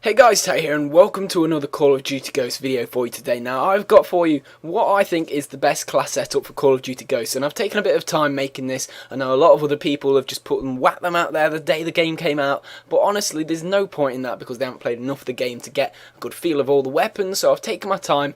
Hey guys, Tay here and welcome to another Call of Duty Ghosts video for you today. Now I've got for you what I think is the best class setup for Call of Duty Ghosts, and I've taken a bit of time making this. I know a lot of other people have just whacked them out there the day the game came out, but honestly there's no point in that because they haven't played enough of the game to get a good feel of all the weapons. So I've taken my time,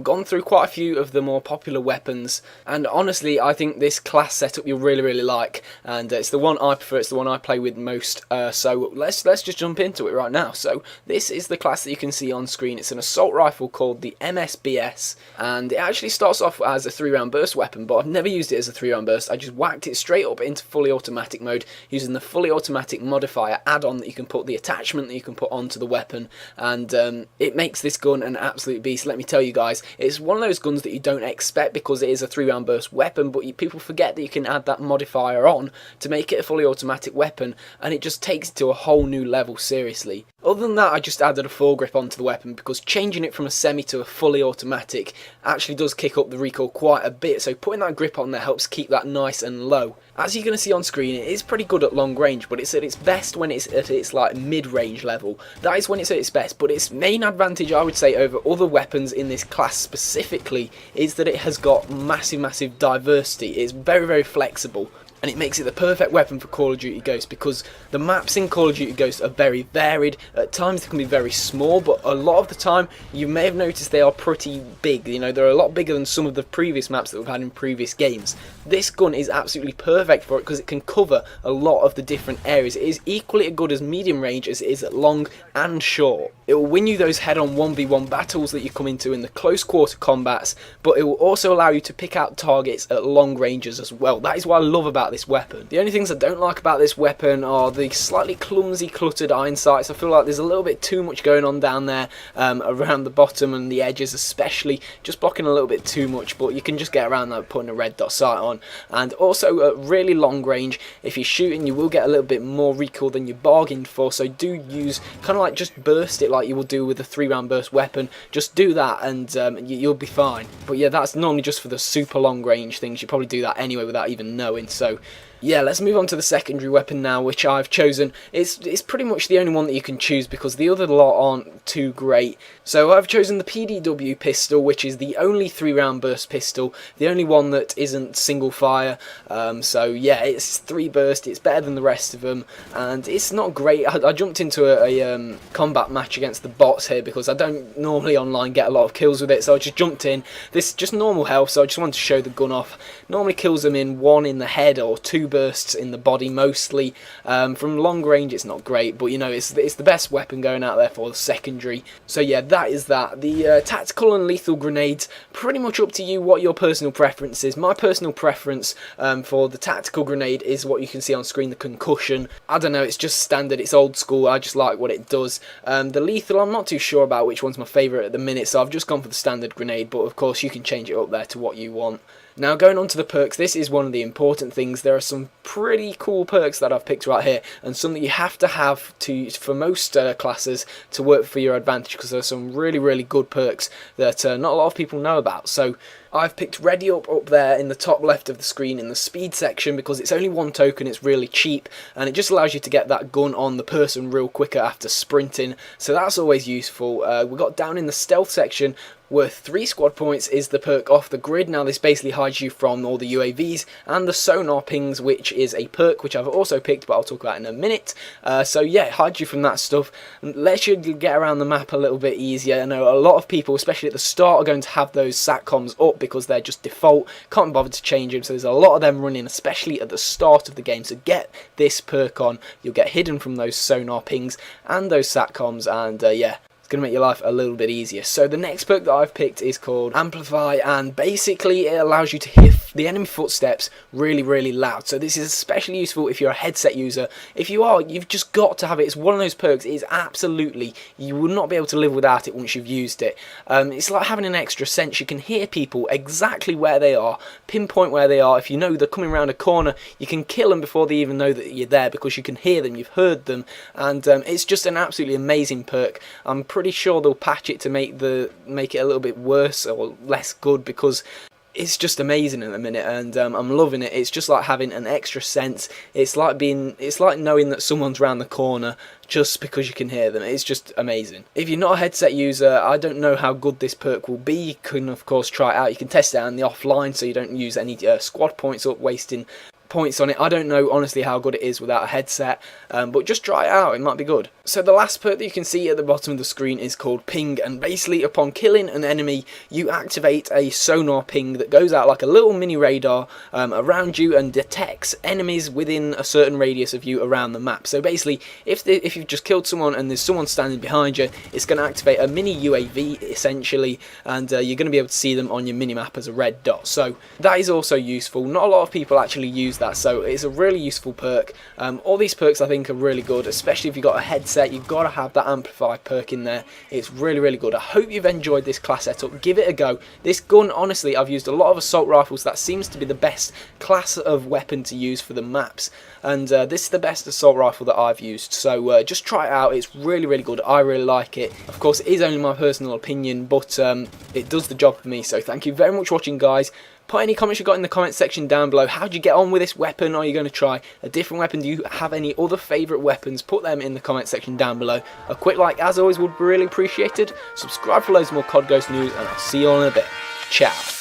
gone through quite a few of the more popular weapons, and honestly I think this class setup you'll really like, and it's the one I prefer, it's the one I play with most. So let's just jump into it right now. So this is the class that you can see on screen. It's an assault rifle called the MSBS, and it actually starts off as a 3-round burst weapon, but I've never used it as a 3-round burst. I just whacked it straight up into fully automatic mode using the fully automatic modifier add-on that you can put, the attachment that you can put onto the weapon, and it makes this gun an absolute beast. Let me tell you guys, it's one of those guns that you don't expect because it is a 3-round burst weapon, but people forget that you can add that modifier on to make it a fully automatic weapon, and it just takes it to a whole new level, seriously. Other than that, I just added a foregrip onto the weapon because changing it from a semi to a fully automatic actually does kick up the recoil quite a bit, so putting that grip on there helps keep that nice and low. As you're going to see on screen, it is pretty good at long range, but it's at its best when it's at its like mid-range level. That is when it's at its best, but its main advantage, I would say, over other weapons in this class specifically is that it has got massive diversity. It's very flexible, and it makes it the perfect weapon for Call of Duty Ghosts because the maps in Call of Duty Ghosts are very varied. At times they can be very small, but a lot of the time you may have noticed they are pretty big. You know, they're a lot bigger than some of the previous maps that we've had in previous games. This gun is absolutely perfect for it because it can cover a lot of the different areas. It is equally as good as medium range as it is at long and short. It will win you those head-on 1v1 battles that you come into in the close quarter combats, but it will also allow you to pick out targets at long ranges as well. That is what I love about this weapon. The only things I don't like about this weapon are the slightly clumsy, cluttered iron sights. I feel like there's a little bit too much going on down there, around the bottom and the edges especially, just blocking a little bit too much, but you can just get around that putting a red dot sight on. And also at really long range, if you're shooting, you will get a little bit more recoil than you bargained for, so do use, kind of like just burst it like you will do with a 3-round burst weapon. Just do that and you'll be fine. But yeah, that's normally just for the super long range things. You probably do that anyway without even knowing. So yeah, let's move on to the secondary weapon now, which I've chosen. It's pretty much the only one that you can choose because the other lot aren't too great. So I've chosen the PDW pistol, which is the only 3-round burst pistol, the only one that isn't single fire. So yeah, it's 3 burst, it's better than the rest of them, and it's not great. I jumped into a combat match against the bots here because I don't normally online get a lot of kills with it, so I just jumped in. This is just normal health, so I just wanted to show the gun off. Normally kills them in 1 in the head or 2 bursts in the body mostly. From long range it's not great, but you know, it's the best weapon going out there for the secondary. So yeah, that is that. The tactical and lethal grenades, pretty much up to you what your personal preference is. My personal preference for the tactical grenade is what you can see on screen, the concussion. I don't know, it's just standard, it's old school, I just like what it does. The lethal, I'm not too sure about which one's my favourite at the minute, so I've just gone for the standard grenade, but of course you can change it up there to what you want. Now going on to the perks, this is one of the important things. There are some pretty cool perks that I've picked right here, and some that you have to have for most classes to work for your advantage, because there are some really good perks that not a lot of people know about. So I've picked Ready Up there in the top left of the screen in the speed section because it's only 1 token, it's really cheap, and it just allows you to get that gun on the person real quicker after sprinting, so that's always useful. We got down in the stealth section, worth 3 squad points, is the perk Off the Grid. Now this basically hides you from all the UAVs and the sonar pings, which is a perk which I've also picked, but I'll talk about in a minute. So yeah, it hides you from that stuff and lets you get around the map a little bit easier. I know a lot of people, especially at the start, are going to have those SATCOMs up because they're just default, can't bother to change them, so there's a lot of them running, especially at the start of the game. So get this perk on, you'll get hidden from those sonar pings and those SATCOMs, and yeah, going to make your life a little bit easier. So the next perk that I've picked is called Amplify, and basically it allows you to hear the enemy footsteps really loud. So this is especially useful if you're a headset user. If you are, you've just got to have it. It's one of those perks, it is absolutely, you will not be able to live without it once you've used it. It's like having an extra sense. You can hear people exactly where they are, pinpoint where they are. If you know they're coming around a corner, you can kill them before they even know that you're there because you can hear them, you've heard them, and it's just an absolutely amazing perk. I'm pretty sure they'll patch it to make it a little bit worse or less good, because it's just amazing at the minute, and I'm loving it. It's just like having an extra sense. It's like knowing that someone's around the corner just because you can hear them. It's just amazing. If you're not a headset user, I don't know how good this perk will be. You can of course try it out. You can test it out in the offline, so you don't use any squad points up, wasting points on it. I don't know honestly how good it is without a headset, but just try it out, it might be good. So the last perk that you can see at the bottom of the screen is called Ping, and basically upon killing an enemy you activate a sonar ping that goes out like a little mini radar around you and detects enemies within a certain radius of you around the map. So basically if you've just killed someone and there's someone standing behind you, it's going to activate a mini UAV essentially, and you're going to be able to see them on your minimap as a red dot. So that is also useful. Not a lot of people actually use that, so it's a really useful perk. All these perks I think are really good, especially if you've got a headset. You've got to have that amplify perk in there. It's really good. I hope you've enjoyed this class setup. Give it a go. This gun, honestly, I've used a lot of assault rifles. That seems to be the best class of weapon to use for the maps, and this is the best assault rifle that I've used. So just try it out. It's really good. I really like it. Of course, it is only my personal opinion, but it does the job for me. So thank you very much for watching, guys. Put any comments you got in the comment section down below. How did you get on with this weapon? Are you going to try a different weapon? Do you have any other favourite weapons? Put them in the comment section down below. A quick like, as always, would be really appreciated. Subscribe for loads more COD Ghost news, and I'll see you all in a bit. Ciao.